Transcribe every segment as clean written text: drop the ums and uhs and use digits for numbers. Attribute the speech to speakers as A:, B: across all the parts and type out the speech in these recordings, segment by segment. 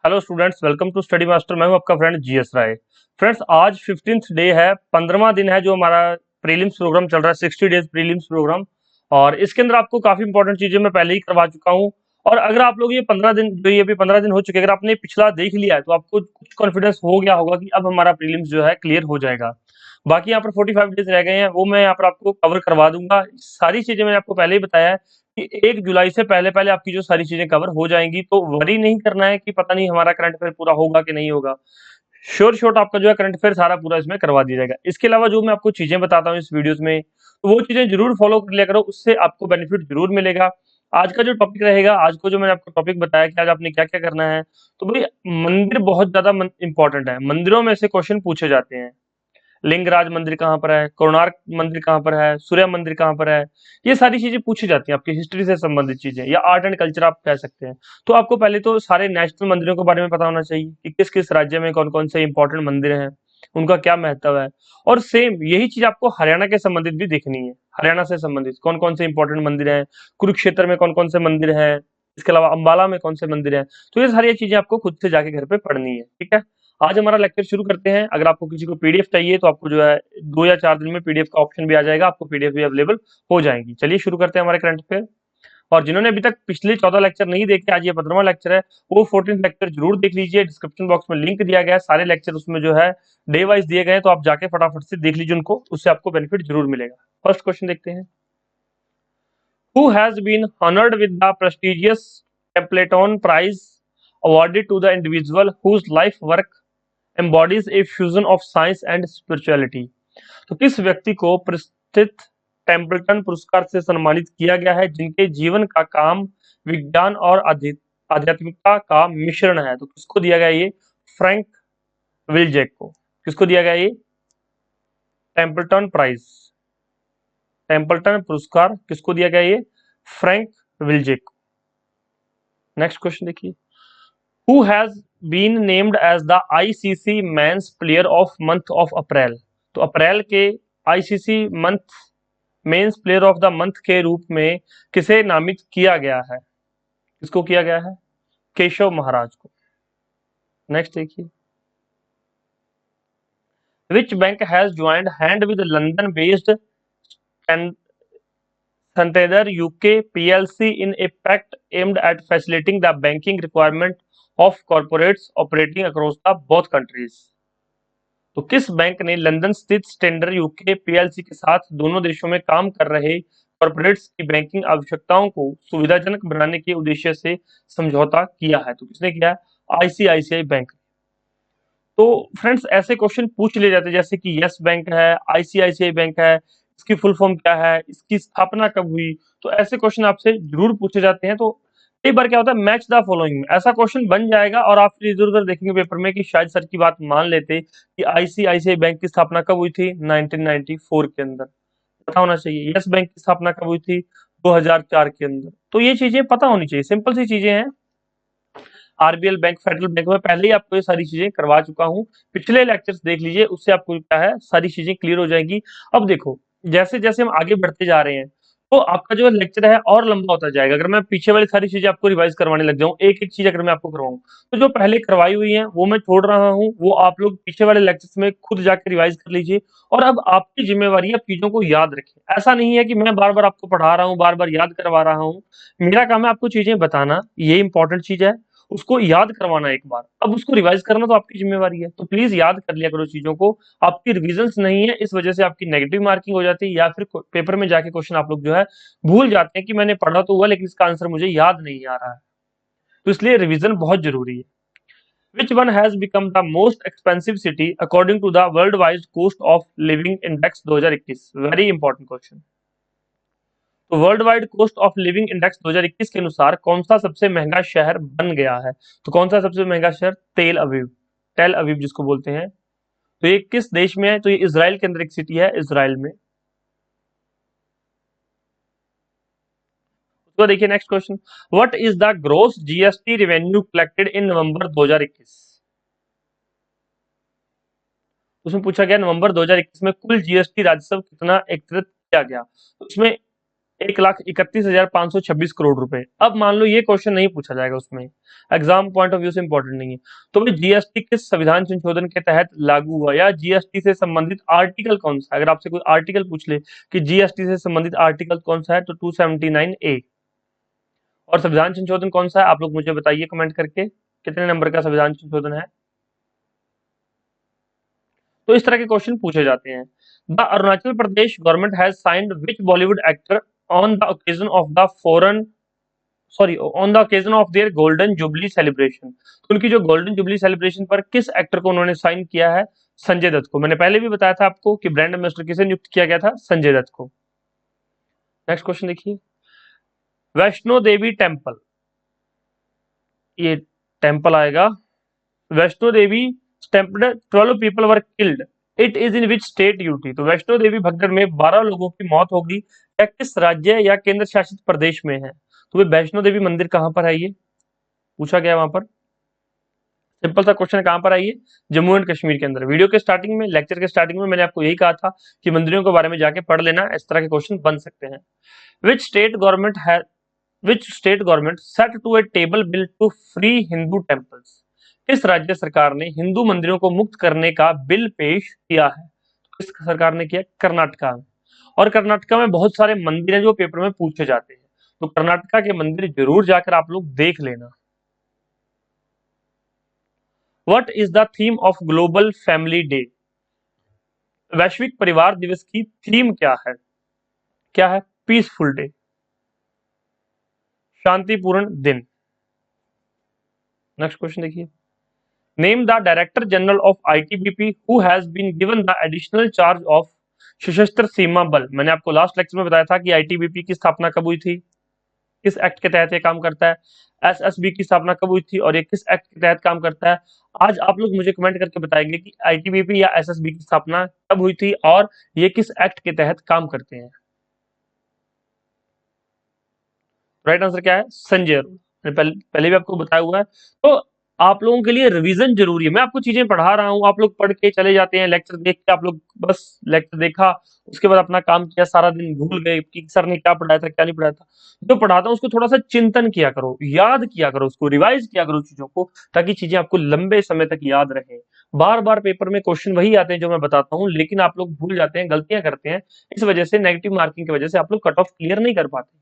A: Hello students, welcome to study master. मैं हूं आपका फ्रेंड जीएस राय। फ्रेंड्स, आज 15th डे है, 15वां दिन है जो हमारा प्रीलिम्स प्रोग्राम चल रहा है, 60 डेज प्रीलिम्स प्रोग्राम। और इसके अंदर आपको काफी इंपॉर्टेंट चीजें मैं पहले ही करवा चुका हूं। और अगर आप लोग ये 15 दिन, जो ये भी 15 दिन हो चुके हैं, अगर आपने पिछला देख लिया है तो आपको कुछ कॉन्फिडेंस हो गया होगा कि अब हमारा प्रीलिम्स जो है क्लियर हो जाएगा। बाकी यहाँ पर 45 डेज रह गए हैं, वो मैं यहाँ पर आपको कवर करवा दूंगा। सारी चीजें मैंने आपको पहले ही बताया है कि 1 जुलाई से पहले पहले आपकी जो सारी चीजें कवर हो जाएंगी, तो वरी नहीं करना है कि पता नहीं हमारा करंट अफेयर पूरा होगा कि नहीं होगा। श्योर शॉर्ट आपका जो है करंट अफेयर सारा पूरा इसमें करवा दिया जाएगा। इसके अलावा जो मैं आपको चीजें बताता हूँ इस वीडियोस में, तो वो चीजें जरूर फॉलो कर लिया करो, उससे आपको बेनिफिट जरूर मिलेगा। आज का जो टॉपिक रहेगा, आज को जो मैंने आपको टॉपिक बताया कि आज आपने क्या क्या करना है, तो भाई मंदिर बहुत ज्यादा इंपॉर्टेंट है। मंदिरों में से क्वेश्चन पूछे जाते हैं। लिंगराज मंदिर कहाँ पर है, कोणार्क मंदिर कहाँ पर है, सूर्य मंदिर कहाँ पर है, ये सारी चीजें पूछी जाती हैं, आपकी हिस्ट्री से संबंधित चीजें या आर्ट एंड कल्चर आप कह सकते हैं। तो आपको पहले तो सारे नेशनल मंदिरों के बारे में पता होना चाहिए कि किस किस राज्य में कौन कौन से इंपॉर्टेंट मंदिर हैं, उनका क्या महत्व है। और सेम यही चीज आपको हरियाणा के संबंधित भी देखनी है। हरियाणा से संबंधित कौन कौन से इंपॉर्टेंट मंदिर हैं, कुरुक्षेत्र में कौन कौन से मंदिर हैं, इसके अलावा अंबाला में कौन से मंदिर हैं। तो ये सारी चीजें आपको खुद से जाके घर पे पढ़नी है, ठीक है। आज हमारा लेक्चर शुरू करते हैं। अगर आपको किसी को पीडीएफ चाहिए तो आपको जो है 2 या 4 दिन में पीडीएफ का ऑप्शन भी आ जाएगा, आपको पीडीएफ भी अवेलेबल हो जाएंगी। चलिए शुरू करते हैं हमारे करंट अफेयर। और जिन्होंने अभी तक पिछले 14 लेक्चर नहीं देखे, आज ये 15वां लेक्चर है, वो 14th लेक्चर जरूर देख लीजिए। डिस्क्रिप्शन बॉक्स में लिंक दिया गया है, सारे लेक्चर उसमें जो है डे वाइज दिए गए हैं, तो आप जाके फटाफट से देख लीजिए उनको, उससे आपको बेनिफिट जरूर मिलेगा। फर्स्ट क्वेश्चन देखते हैं। Who has been honoured with the prestigious Templeton prize awarded to the individual whose life work embodies a fusion of science and spirituality। तो किस व्यक्ति को प्रतिष्ठित टेम्पल्टन पुरस्कार से सम्मानित किया गया है जिनके जीवन का काम विज्ञान और आध्यात्मिकता का मिश्रण है? तो किसको दिया गया ये? फ्रैंक विलजेक को। किसको दिया गया ये टेम्पल्टन प्राइज, टेम्पल्टन पुरस्कार किसको दिया गया ये? फ्रैंक विलजेक को। नेक्स्ट क्वेश्चन देखिए। Who has been named as the ICC Men's Player of Month of April? तो अप्रैल के ICC month men's player of the month के रूप में किसे नामित किया गया है? किसको किया गया है? केशव महाराज को। नेक्स्ट देखिए। Which bank has joined hand with London based Santander UK PLC in a pact aimed at facilitating the banking requirement of corporates operating across the both countries? तो किस बैंक ने लंदन स्थित स्टैंडर्ड यूके पीएलसी के साथ दोनों देशों में काम कर रहे कॉर्पोरेट्स की बैंकिंग आवश्यकताओं को सुविधाजनक बनाने के उद्देश्य से समझौता किया है? तो किसने किया है? ICICI bank. तो फ्रेंड्स, ऐसे क्वेश्चन पूछ लिए जाते हैं जैसे कि यस बैंक है, आईसीआईसीआई बैंक है, इसकी फुल फॉर्म क्या है, इसकी स्थापना कब हुई। तो ऐसे क्वेश्चन आपसे जरूर पूछे जाते हैं। तो कई बार क्या होता है, मैच द फॉलोइंग में ऐसा क्वेश्चन बन जाएगा और आप फिर इधर उधर देखेंगे पेपर में कि शायद सर की बात मान लेते कि आईसीआईसीआई बैंक की स्थापना कब हुई थी? 1994 के अंदर। पता होना चाहिए। यस बैंक की स्थापना कब हुई थी? 2004 के अंदर। तो ये चीजें पता होनी चाहिए, सिंपल सी चीजें हैं। आरबीएल बैंक, फेडरल बैंक में पहले ही आपको ये सारी चीजें करवा चुका हूं, पिछले लेक्चर्स देख लीजिए, उससे आपको क्या है सारी चीजें क्लियर हो जाएंगी। अब देखो, जैसे जैसे हम आगे बढ़ते जा रहे हैं तो आपका जो लेक्चर है और लंबा होता जाएगा। अगर मैं पीछे वाली सारी चीजें आपको रिवाइज करवाने लग जाऊं, एक एक चीज अगर मैं आपको करवाऊं, तो जो पहले करवाई हुई है वो मैं छोड़ रहा हूं, वो आप लोग पीछे वाले लेक्चर्स में खुद जाके रिवाइज कर लीजिए। और अब आपकी जिम्मेवारी है आप चीजों को याद रखें। ऐसा नहीं है कि मैं बार बार आपको पढ़ा रहा हूँ, बार बार याद करवा रहा हूँ। मेरा काम है आपको चीजें बताना, ये इंपॉर्टेंट चीज है, उसको याद करवाना एक बार। अब उसको रिवाइज करना तो आपकी जिम्मेवारी है, तो प्लीज याद कर लिया करो चीजों को। आपकी रिविजन्स नहीं है, इस वजह से आपकी नेगेटिव मार्किंग हो जाती है, या फिर पेपर में जाके क्वेश्चन आप लोग जो है भूल जाते हैं कि मैंने पढ़ा तो हुआ लेकिन इसका आंसर मुझे याद नहीं आ रहा है। तो इसलिए रिविजन बहुत जरूरी है। Which one has become the most expensive city according to the worldwide cost of living index 2021? Very important question। तो world wide cost of living index 2021 के अनुसार कौन सा सबसे महंगा शहर बन गया है? तो कौन सा सबसे महंगा शहर? तेल अवीव, टेल अवीव जिसको बोलते हैं। तो ये किस देश में है? तो ये इजराइल के अंदर एक सिटी है, इजराइल में। तो देखिए next question. What is the gross GST revenue collected in November 2021? उसमें पूछा गया नवंबर 2021 में कुल जीएसटी राजस्व कितना एकत्रित किया गया। तो उसमें 1,31,526 करोड़ रुपए। अब मान लो ये क्वेश्चन नहीं पूछा जाएगा, उसमें एग्जाम पॉइंट ऑफ व्यू से इंपॉर्टेंट नहीं है, तो भाई जीएसटी किस संविधान संशोधन के तहत लागू हुआ, या जीएसटी से संबंधित आर्टिकल कौन सा है। अगर आपसे कोई आर्टिकल पूछ ले कि जीएसटी से संबंधित आर्टिकल कौन सा है, तो 279A। और संविधान संशोधन कौन सा है, आप लोग मुझे बताइए कमेंट करके, कितने नंबर का संविधान संशोधन है। तो इस तरह के क्वेश्चन पूछे जाते हैं। The Arunachal Pradesh government has signed which Bollywood actor on the occasion of the foreign on the occasion of their golden jubilee celebration. तो उनकी जो गोल्डन जुबली सेलिब्रेशन पर किस एक्टर को उन्होंने साइन किया है, संजय दत्त को। मैंने पहले भी बताया था आपको कि ब्रांड एम्बेसडर किसे नियुक्त किया गया था, संजय दत्त को। नेक्स्ट क्वेश्चन देखिए, वैष्णो देवी टेम्पल, ये टेम्पल आएगा, Vaishno Devi temple 12 people were killed, it is in which state UT. तो वैष्णो देवी भगदड़ में 12 लोगों की मौत होगी, या किस राज्य या केंद्र शासित प्रदेश में है। तो भाई वैष्णो देवी मंदिर कहां पर है, ये पूछा गया वहां पर। सिंपल सा क्वेश्चन, कहां पर है ये, जम्मू एंड कश्मीर के अंदर। वीडियो के स्टार्टिंग में, लेक्चर के स्टार्टिंग में मैंने आपको यही कहा था कि मंदिरों के बारे में जाके पढ़ लेना, इस तरह के क्वेश्चन बन सकते हैं। विच स्टेट गवर्नमेंट है Which state government set to a table bill to free Hindu temples? किस राज्य सरकार ने हिंदू मंदिरों को मुक्त करने का बिल पेश किया है। किस सरकार ने किया, कर्नाटका में। और कर्नाटका में बहुत सारे मंदिर हैं जो पेपर में पूछे जाते हैं, तो कर्नाटका के मंदिर जरूर जाकर आप लोग देख लेना। What is the theme of Global Family Day? वैश्विक परिवार दिवस की थीम क्या है, क्या है, पीसफुल डे, शांतिपूर्ण दिन। नेक्स्ट क्वेश्चन देखिए, name the director general of ITBP who has been given the additional charge of Sashastra Seema बल। मैंने आपको लास्ट लेक्चर में बताया था कि आईटीबीपी की स्थापना कब हुई थी, किस एक्ट के तहत ये काम करता है। एसएसबी की स्थापना कब हुई थी और ये किस एक्ट के तहत काम करता है। आज आप लोग मुझे कमेंट करके बताएंगे कि आईटीबीपी या एसएसबी की स्थापना कब हुई थी और ये किस एक्ट के तहत काम करते हैं। राइट आंसर क्या है, संजय अरोड़ा। पहले भी आपको बताया हुआ है। तो आप लोगों के लिए रिवीजन जरूरी है। मैं आपको चीजें पढ़ा रहा हूं, आप लोग पढ़ के चले जाते हैं, लेक्चर देख के आप लोग बस लेक्चर देखा, उसके बाद अपना काम किया, सारा दिन भूल गए कि सर ने क्या पढ़ाया था क्या नहीं पढ़ाया था। जो पढ़ाता हूं उसको थोड़ा सा चिंतन किया करो, याद किया करो, उसको रिवाइज किया करो चीजों को, ताकि चीजें आपको लंबे समय तक याद रहे। बार बार पेपर में क्वेश्चन वही आते हैं जो मैं बताता हूँ, लेकिन आप लोग भूल जाते हैं, गलतियां करते हैं, इस वजह से नेगेटिव मार्किंग की वजह से आप लोग कट ऑफ क्लियर नहीं कर पाते।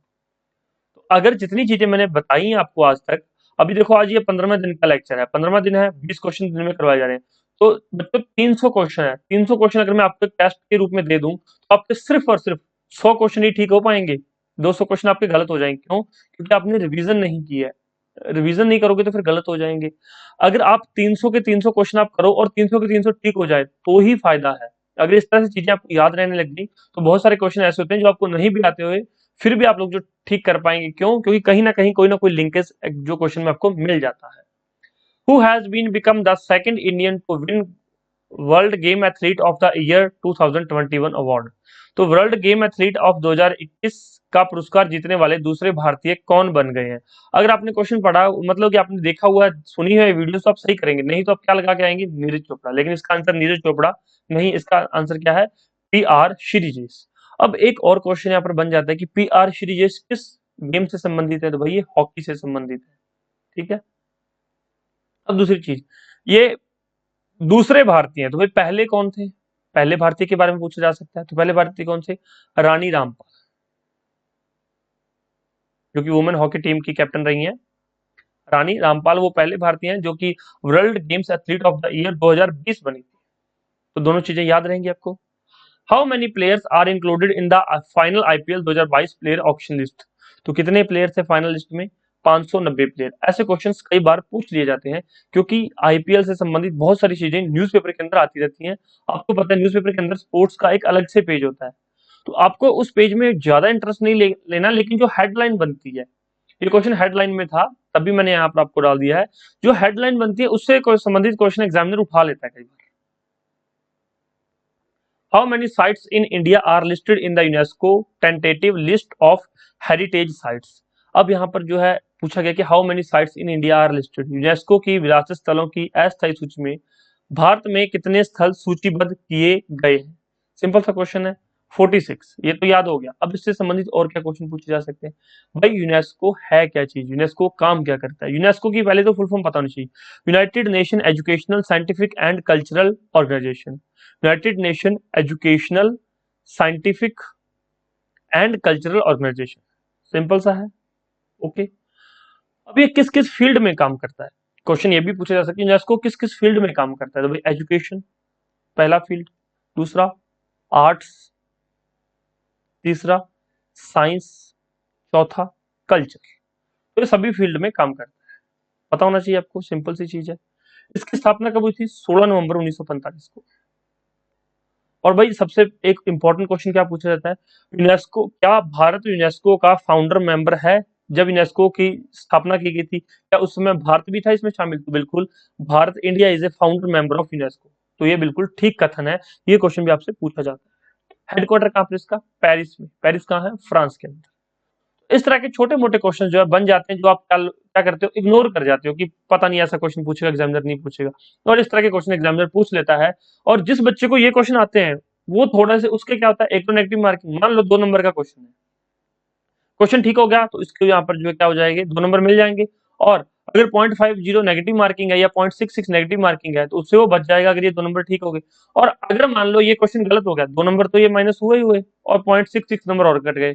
A: अगर जितनी चीजें मैंने बताई हैं आपको आज तक, अभी देखो आज ये 15वें दिन का लेक्चर है, 15वां दिन है, 20 क्वेश्चन दिन में करवाए जा रहे हैं, तो बच्चों 300 क्वेश्चन है। 300 क्वेश्चन अगर मैं आपको टेस्ट के रूप में दे दूं तो आपके सिर्फ और सिर्फ 100 क्वेश्चन ही ठीक हो पाएंगे, 200 क्वेश्चन आपके गलत हो जाएंगे। क्यों, क्योंकि आपने रिवीजन नहीं किया है। रिवीजन नहीं करोगे तो फिर गलत हो जाएंगे। अगर आप 300 के 300 क्वेश्चन आप करो और 300 के 300 ठीक हो जाए तो ही फायदा है। अगर इस तरह से चीजें आपको याद रहने लग गई तो बहुत सारे क्वेश्चन ऐसे होते हैं जो आपको नहीं भी आते हुए फिर भी आप लोग जो ठीक कर पाएंगे। क्यों, क्योंकि कहीं ना कहीं कोई ना कोई लिंकेज जो क्वेश्चन में आपको मिल जाता है। Who has been become the second Indian to win world game athlete of the year 2021 award. तो वर्ल्ड गेम एथलीट ऑफ 2021 का पुरस्कार जीतने वाले दूसरे भारतीय कौन बन गए हैं। अगर आपने क्वेश्चन पढ़ा, मतलब कि आपने देखा हुआ सुनी है वीडियो, तो आप सही करेंगे, नहीं तो आप क्या लगा के आएंगे, नीरज चोपड़ा। लेकिन इसका आंसर नीरज चोपड़ा नहीं, इसका आंसर क्या है, पीआर श्रीजेश। अब एक और क्वेश्चन यहाँ पर बन जाता है कि पीआर श्रीजेश किस गेम से संबंधित है, तो भाई ये हॉकी से संबंधित है। ठीक है, अब दूसरी चीज, ये दूसरे भारतीय हैं, तो भाई पहले कौन थे, पहले भारतीय के बारे में पूछा जा सकता है। तो पहले भारतीय कौन थे, रानी रामपाल, जो कि वुमेन हॉकी टीम की कैप्टन रही हैं। रानी रामपाल वो पहले भारतीय हैं जो कि world games athlete of the year 2020 बनी थी। तो दोनों चीजें याद रहेंगी आपको। How many players are included in the final IPL 2022 player auction list. तो कितने प्लेयर थे फाइनल लिस्ट में, 590 प्लेयर। ऐसे क्वेश्चंस कई बार पूछ लिए जाते हैं क्योंकि आईपीएल से संबंधित बहुत सारी चीजें न्यूज़पेपर के अंदर आती रहती हैं। आपको पता है न्यूज़पेपर के अंदर स्पोर्ट्स का एक अलग से पेज होता है, तो आपको उस पेज में ज्यादा इंटरेस्ट नहीं लेना, लेकिन जो हेडलाइन बनती है, ये क्वेश्चन हेडलाइन में था तभी मैंने यहाँ पर आपको डाल दिया है, जो हेडलाइन बनती है उससे संबंधित क्वेश्चन एग्जामिनर उठा लेता है कई बार। How many sites in India are listed in the UNESCO tentative list of heritage sites? अब यहाँ पर जो है पूछा गया कि how many sites in India are listed, UNESCO की विरासत स्थलों की अस्थायी सूची में भारत में कितने स्थल सूचीबद्ध किए गए हैं। सिंपल सा क्वेश्चन है, 46, ये तो याद हो गया। अब इससे संबंधित और क्या क्वेश्चन पूछे जा सकते हैं? भाई यूनेस्को है क्या चीज, यूनेस्को काम क्या करता है? यूनेस्को की पहले तो फुल फॉर्म पता होनी चाहिए। United Nation educational scientific and cultural organization. United Nation educational scientific and cultural organization, simple सा है। ओके, अब ये किस किस फील्ड में काम करता है? क्वेश्चन ये भी पूछा जा सकता है यूनेस्को किस किस फील्ड में काम करता है? तो भाई एजुकेशन पहला फील्ड, दूसरा आर्ट्स, तीसरा साइंस, चौथा कल्चर। तो ये सभी फील्ड में काम करता है, पता होना चाहिए आपको, सिंपल सी चीज है। इसकी स्थापना कब हुई थी? 16 नवंबर 1945 को। और भाई सबसे एक इंपॉर्टेंट क्वेश्चन क्या पूछा जाता है, यूनेस्को, क्या भारत यूनेस्को का फाउंडर मेंबर है? जब यूनेस्को की स्थापना की गई थी, क्या उस समय भारत भी था इसमें शामिल? तो बिल्कुल, Bharat, India is a founder member of UNESCO. तो ये बिल्कुल ठीक कथन है, ये क्वेश्चन भी आपसे पूछा जाता है। हेडक्वार्टर कहाँ पर इसका? पेरिस में। पेरिस कहाँ है? फ्रांस के अंदर। इस तरह के छोटे मोटे क्वेश्चन जो है बन जाते हैं, जो आप क्या क्या करते हो, इग्नोर कर जाते हो कि पता नहीं, ऐसा क्वेश्चन पूछेगा एग्जामिनर, नहीं पूछेगा। और इस तरह के क्वेश्चन एग्जामिनर पूछ लेता है। और जिस बच्चे को ये क्वेश्चन आते हैं, वो थोड़ा से उसके क्या होता है, एक तो नेगेटिव मार्किंग, मान लो 2 नंबर का क्वेश्चन है, क्वेश्चन ठीक हो गया तो इसके यहाँ पर जो है क्या हो जाएंगे, 2 नंबर मिल जाएंगे। और अगर 0.50 नेगेटिव मार्किंग है या 0.66 नेगेटिव मार्किंग है, तो उससे वो बच जाएगा अगर ये 2 नंबर ठीक हो गए। और अगर मान लो ये क्वेश्चन गलत हो गया, 2 नंबर तो ये माइनस हुए ही हुए, और 0.66 नंबर और कट गए,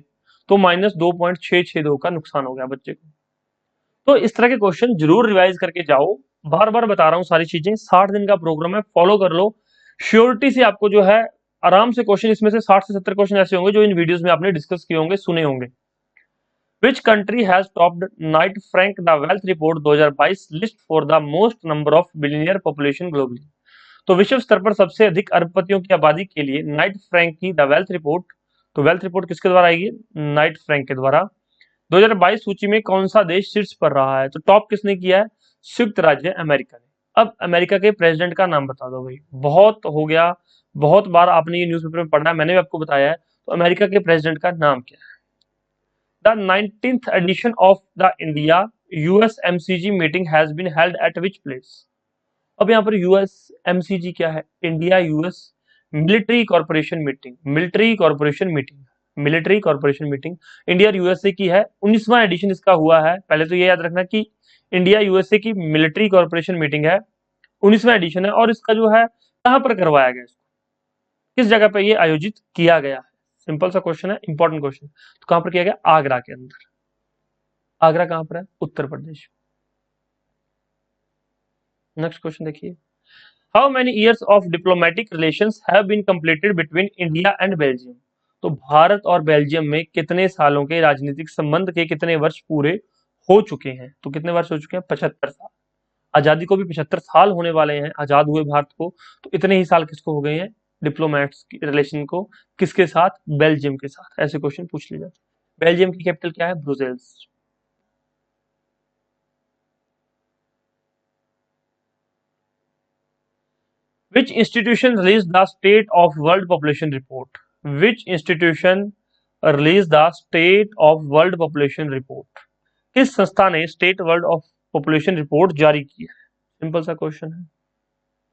A: तो -2.662 का नुकसान हो गया बच्चे को। तो इस तरह के क्वेश्चन जरूर रिवाइज करके जाओ। बार बार बता रहा हूँ सारी चीजें, 60 दिन का प्रोग्राम है, फॉलो कर लो। श्योरिटी से आपको जो है आराम से क्वेश्चन, इसमें से 60 से 70 क्वेश्चन ऐसे होंगे जो इन वीडियोस में आपने डिस्कस किए होंगे, सुने होंगे। Which country has topped Knight Frank the wealth report 2022 list for the most number of billionaire population globally? तो विश्व स्तर पर सबसे अधिक अरबपतियों की आबादी के लिए नाइट फ्रैंक की द वेल्थ रिपोर्ट, तो वेल्थ रिपोर्ट किसके द्वारा आएगी? नाइट फ्रैंक के द्वारा। 2022 सूची में कौन सा देश शीर्ष पर रहा है? तो टॉप किसने किया है? संयुक्त राज्य अमेरिका ने। अब अमेरिका के प्रेसिडेंट का नाम बता दो भाई, बहुत हो गया, बहुत बार आपने ये न्यूज़पेपर में पढ़ना है, मैंने भी आपको बताया है। तो अमेरिका के प्रेसिडेंट का नाम क्या है? The 19th edition of the India US MCG meeting has been held at which place? अब यहाँ पर यूएस एमसीजी क्या है? India US military corporation meeting, military corporation meeting, military corporation meeting India और यूएसए की है। 19वां एडिशन इसका हुआ है। पहले तो ये याद रखना कि इंडिया यूएसए की मिलिट्री कॉर्पोरेशन मीटिंग है, 19वां एडिशन है। और इसका जो है कहाँ पर करवाया गया, इसको किस जगह पे ये आयोजित किया गया है? सिंपल सा क्वेश्चन है, इंपॉर्टेंट क्वेश्चन। तो कहाँ पर किया गया? आगरा के अंदर। आगरा कहाँ पर है? उत्तर प्रदेश। नेक्स्ट क्वेश्चन देखिए, how many years of diplomatic relations have been completed between India and Belgium? तो भारत और बेल्जियम में कितने सालों के राजनीतिक संबंध के कितने वर्ष पूरे हो चुके हैं? तो कितने वर्ष हो चुके हैं? 75 साल। आजादी को भी 75 साल होने वाले हैं, आजाद हुए भारत को। तो इतने ही साल किसको हो गए हैं? डिप्लोमेट्स की रिलेशन को, किसके साथ? बेल्जियम के साथ। ऐसे क्वेश्चन पूछ लिए जाते हैं। बेल्जियम की कैपिटल क्या है? Brussels. Which institution released the State of World Population Report? Which institution released the State of World Population Report? किस संस्था ने state world of population report जारी की है? सिंपल सा क्वेश्चन है,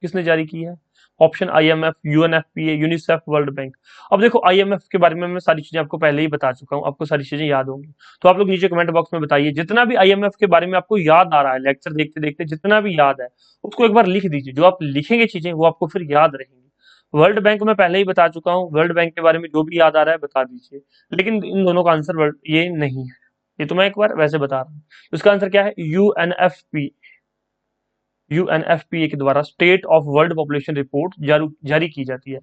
A: किसने जारी की है? Option IMF, UNFPA, UNICEF, world bank. अब देखो आईएमएफ के बारे में मैं सारी चीजें आपको पहले ही बता चुका हूं, आपको सारी चीजें याद होंगी। तो आप लोग नीचे कमेंट बॉक्स में बताइए, जितना भी आईएमएफ के बारे में आपको याद आ रहा है लेक्चर देखते देखते, जितना भी याद है उसको एक बार लिख दीजिए। जो आप लिखेंगे चीजें वो आपको फिर याद रहेंगी। वर्ल्ड बैंक में पहले ही बता चुका हूँ, वर्ल्ड बैंक के बारे में जो भी याद आ रहा है बता दीजिए। लेकिन इन दोनों का आंसर ये नहीं है, ये तो मैं एक बार वैसे बता रहा हूँ। इसका आंसर क्या है? यूएनएफपी, यूएनएफपीए के द्वारा state of world population report जारी की जाती है।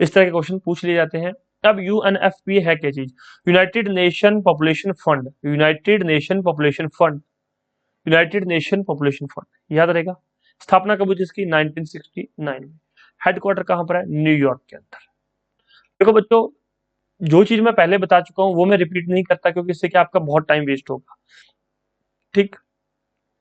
A: इस तरह के क्वेश्चन पूछ लिए जाते हैं। अब यूएनएफपीए है क्या चीज? United nation population fund, united nation population fund, united nation population fund, याद रहेगा। स्थापना कब हुई थी इसकी? 1969 में। हेडक्वार्टर कहां पर है? न्यूयॉर्क के अंदर। देखो बच्चों, जो चीज मैं पहले बता चुका हूं वो मैं रिपीट नहीं करता, क्योंकि इससे क्या आपका बहुत टाइम वेस्ट होगा। ठीक,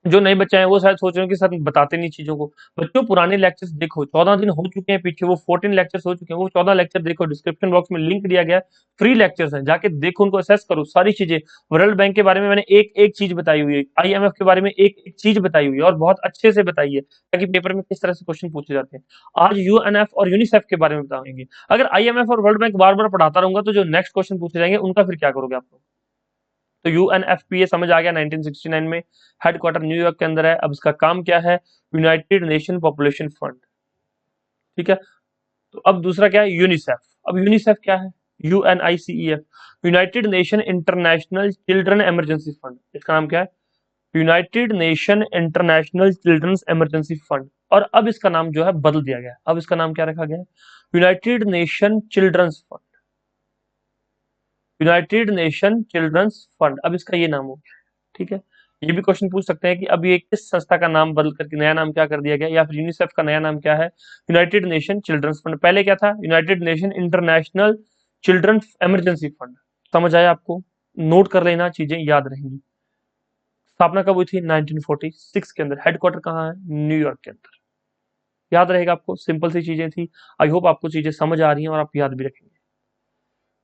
A: जो नए बच्चे हैं वो शायद सोच रहे हो कि सर बताते नहीं चीजों को। बच्चों पुराने लेक्चर्स देखो, 14 दिन हो चुके हैं पीछे, वो 14 लेक्चर्स हो चुके हैं, वो 14 लेक्चर देखो, डिस्क्रिप्शन बॉक्स में लिंक दिया गया है, फ्री लेक्चर्स हैं, जाके देखो, उनको असेस करो, सारी चीजें। वर्ल्ड बैंक के बारे में मैंने एक एक चीज बताई हुई है, आईएमएफ के बारे में एक एक चीज बताई हुई है, और बहुत अच्छे से बताई है, ताकि पेपर में किस तरह से क्वेश्चन पूछे जाते हैं। आज यूएनएफ और यूनिसेफ के बारे में बताएंगे। अगर आईएमएफ और वर्ल्ड बैंक बार बार पढ़ाता रहूंगा तो जो नेक्स्ट क्वेश्चन पूछे जाएंगे उनका फिर क्या करोगे आप लोग। तो यूएनएफपीए समझ आ गया, 1969 में, हेडक्वार्टर न्यूयॉर्क के अंदर है। अब इसका काम क्या है, यूनाइटेड नेशन पॉपुलेशन फंड, ठीक है। तो अब दूसरा क्या है, यूनिसेफ। अब यूनिसेफ क्या है, UNICEF, United Nation International Children Emergency Fund, इसका नाम क्या है, United Nation International Children's Emergency Fund. और अब इसका नाम जो है बदल दिया गया, अब इसका नाम क्या रखा गया है, United nation children's fund, united nation children's fund, अब इसका ये नाम हो गया, ठीक है। ये भी क्वेश्चन पूछ सकते हैं कि अब ये किस संस्था का नाम बदल करके नया नाम क्या कर दिया गया, या फिर यूनिसेफ का नया नाम क्या है, यूनाइटेड नेशन चिल्ड्रंस फंड। पहले क्या था, United Nation International Children Emergency fund. समझ आया आपको, नोट कर लेना, चीजें याद रहेंगी। स्थापना कब हुई थी, 1946 के अंदर। हेडक्वार्टर कहाँ है, न्यूयॉर्क के अंदर। याद रहेगा आपको, सिंपल सी चीजें थी। आई होप आपको चीजें समझ आ रही हैं और आप याद भी रखेंगे।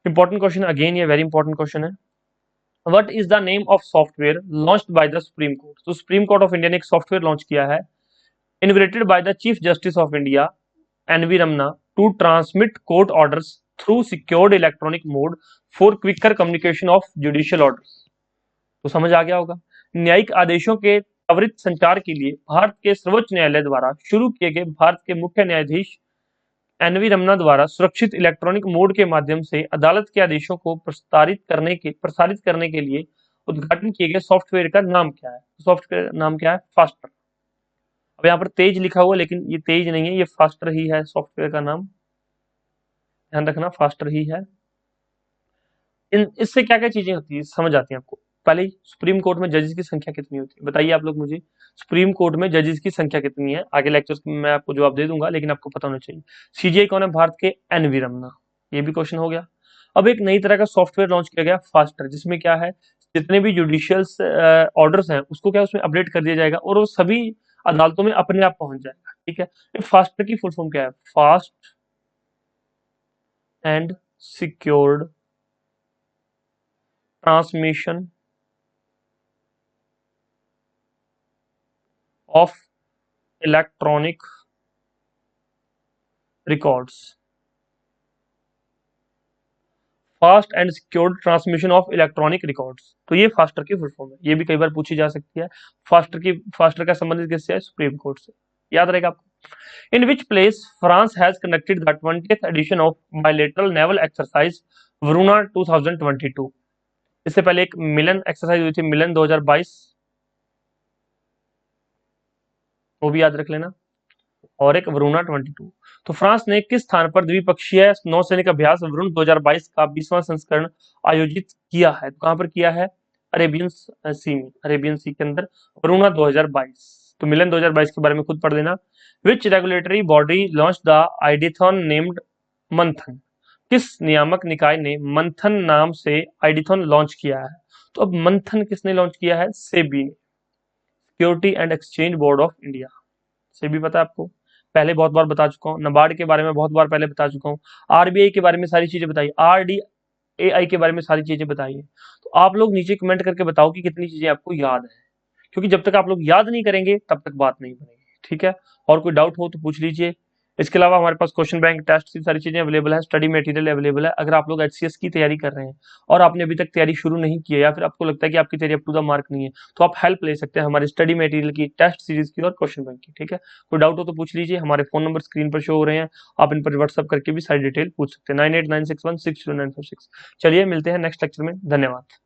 A: इंपॉर्टेंट क्वेश्चन, अगेन ये वेरी इंपॉर्टेंट क्वेश्चन है। What is the name of software launched by the supreme court. तो सुप्रीम कोर्ट ऑफ इंडिया ने एक सॉफ्टवेयर लॉन्च किया है, innovated by the chief justice of India NV Ramana, to transmit court orders through secured electronic mode for quicker communication of judicial orders. तो समझ आ गया होगा, न्यायिक आदेशों के त्वरित संचार के लिए भारत के सर्वोच्च न्यायालय द्वारा शुरू किए गए भारत के मुख्य न्यायाधीश एनवी रमना द्वारा सुरक्षित इलेक्ट्रॉनिक मोड के माध्यम से अदालत के आदेशों को प्रसारित करने के लिए उद्घाटन किए गए सॉफ्टवेयर का नाम क्या है। सॉफ्टवेयर नाम क्या है, फास्टर। अब यहाँ पर तेज लिखा हुआ, लेकिन ये तेज नहीं है, ये फास्टर ही है सॉफ्टवेयर का नाम, ध्यान रखना, फास्टर ही है। इन इससे क्या क्या चीजें होती है समझ आती है आपको। पहले ही, सुप्रीम कोर्ट में जजेस की संख्या कितनी होती है, बताइए आप लोग मुझे। सुप्रीम कोर्ट में जजेस की संख्या कितनी है, आगे लेक्चर्स में मैं आपको जवाब दे दूंगा, लेकिन आपको पता होना चाहिए। सीजीआई कौन है, भारत के एनवी रमना, ये भी क्वेश्चन हो गया। अब एक नई तरह का सॉफ्टवेयर लॉन्च किया गया, फास्टर, जिसमें क्या है, जितने भी जुडिशियल ऑर्डर्स हैं उसको क्या उसमें अपडेट कर दिया जाएगा और वो सभी अदालतों में अपने आप पहुंच जाएगा, ठीक है। फास्टर की फुल फॉर्म क्या है, fast and secured transmission of electronic records, fast and secured transmission of electronic records. तो ये फास्टर की फुल फॉर्म है, ये भी कई बार पूछी जा सकती है। फास्टर का संबंधित किससे है, सुप्रीम कोर्ट से, याद रहेगा आपको। In which place France has conducted the 20th edition of bilateral naval exercise Varuna 2022। इससे पहले एक मिलन एक्सरसाइज हुई थी, मिलन 2022, वो भी याद रख लेना, और एक वरुणा 22। तो फ्रांस ने किस स्थान पर द्विपक्षीय नौसैनिक अभ्यास वरुण 2022 का 20वां संस्करण आयोजित किया है, तो कहां पर किया है, अरेबियन सी में, अरेबियन सी के अंदर, वरुणा 2022। तो मिलन 2022 के बारे में खुद पढ़ लेना। Which regulatory body launch the ideathon named Manthan. किस नियामक निकाय ने मंथन नाम से आइडिथॉन लॉन्च किया है। तो अब मंथन किसने लॉन्च किया है, सेबी ने, security and exchange board of India. SEBI पता है आपको, पहले बहुत बार बता चुका हूँ, नाबार्ड के बारे में बहुत बार पहले बता चुका हूँ, आरबीआई के बारे में सारी चीजें बताई, आरडीएआई के बारे में सारी चीजें बताई है। तो आप लोग नीचे कमेंट करके बताओ कि कितनी चीजें आपको याद है, क्योंकि जब तक आप लोग याद नहीं करेंगे तब तक बात नहीं बनेगी, ठीक है। और कोई डाउट हो तो पूछ लीजिए। इसके अलावा हमारे पास क्वेश्चन बैंक, टेस्ट की सारी चीजें अवेलेबल है, स्टडी मटेरियल अवेलेबल है। अगर आप लोग एचसीएस की तैयारी कर रहे हैं और आपने अभी तक तैयारी शुरू नहीं की है, या फिर आपको लगता है कि आपकी तैयारी अप टू द मार्क नहीं है, तो आप हेल्प ले सकते हैं हमारे स्टडी मटेरियल की, टेस्ट सीरीज की और क्वेश्चन बैंक की, ठीक है। कोई डाउट हो तो पूछ लीजिए, हमारे फोन नंबर स्क्रीन पर शो हो रहे हैं, आप इन पर व्हाट्सअप करके भी सारी डिटेल पूछ सकते हैं, 9896160946। चलिए मिलते हैं नेक्स्ट लेक्चर में, धन्यवाद।